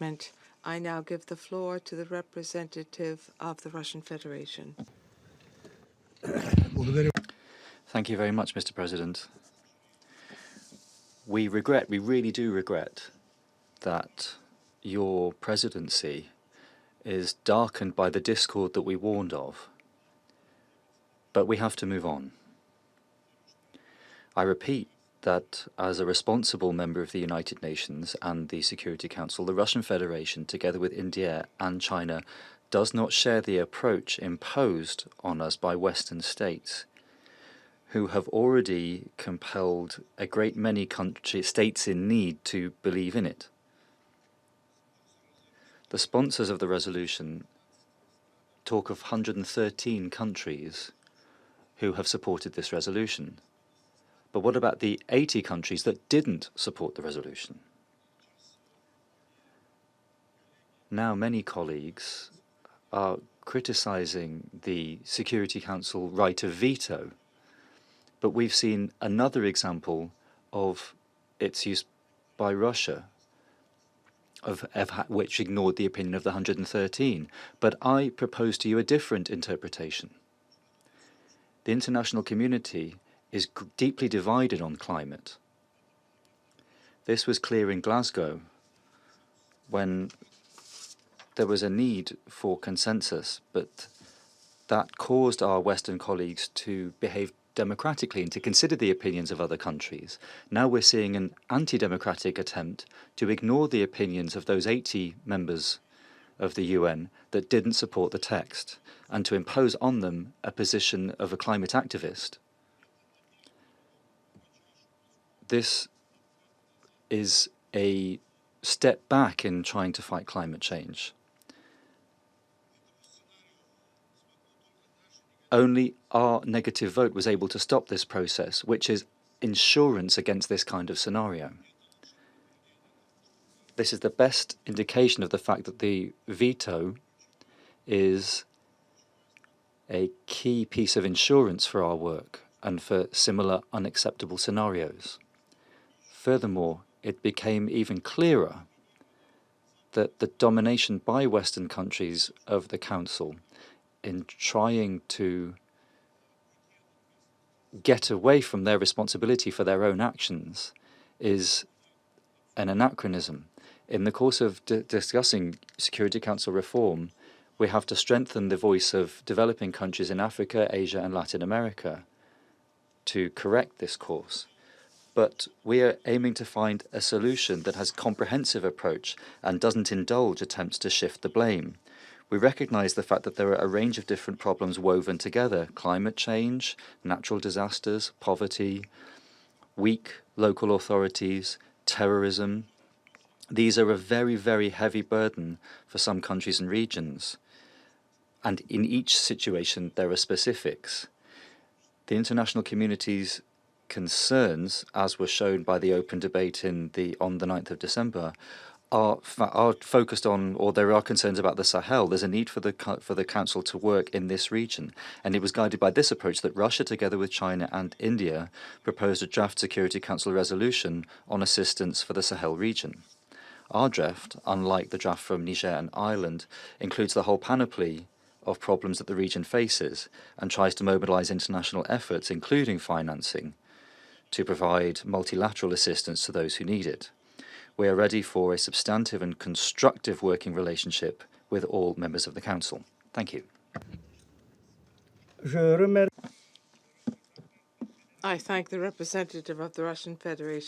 statement. I now give the floor to the representative of the Russian Federation. Thank you very much, Mr. President. We really do regret that your presidency is darkened by the discord that we warned of. But we have to move on. I repeat that as a responsible member of the United Nations and the Security Council, the Russian Federation, together with India and China, does not share the approach imposed on us by Western states, who have already compelled a great many states in need to believe in it. The sponsors of the resolution talk of 113 countries who have supported this resolution. But what about the 80 countries that didn't support the resolution? Now many colleagues are criticizing the Security Council right of veto, but we've seen another example of its use by Russia, which ignored the opinion of the 113. But I propose to you a different interpretation. The international community is deeply divided on climate. This was clear in Glasgow when there was a need for consensus, but that caused our Western colleagues to behave democratically and to consider the opinions of other countries. Now we're seeing an anti-democratic attempt to ignore the opinions of those 80 members of the UN that didn't support the text and to impose on them a position of a climate activist. This is a step back in trying to fight climate change. Only our negative vote was able to stop this process, which is insurance against this kind of scenario. This is the best indication of the fact that the veto is a key piece of insurance for our work and for similar unacceptable scenarios. Furthermore, it became even clearer that the domination by Western countries of the Council in trying to get away from their responsibility for their own actions is an anachronism. In the course of discussing Security Council reform, we have to strengthen the voice of developing countries in Africa, Asia, and Latin America to correct this course. But we are aiming to find a solution that has a comprehensive approach and doesn't indulge attempts to shift the blame. We recognize the fact that there are a range of different problems woven together: climate change, natural disasters, poverty, weak local authorities, terrorism. These are a very, very heavy burden for some countries and regions. And in each situation, there are specifics. The international community's concerns, as were shown by the open debate on the 9th of December, are focused on, or there are concerns about the Sahel. There's a need for the Council to work in this region. And it was guided by this approach that Russia, together with China and India, proposed a draft Security Council resolution on assistance for the Sahel region. Our draft, unlike the draft from Niger and Ireland, includes the whole panoply of problems that the region faces and tries to mobilize international efforts, including financing, to provide multilateral assistance to those who need it. We are ready for a substantive and constructive working relationship with all members of the Council. Thank you. I thank the representative of the Russian Federation.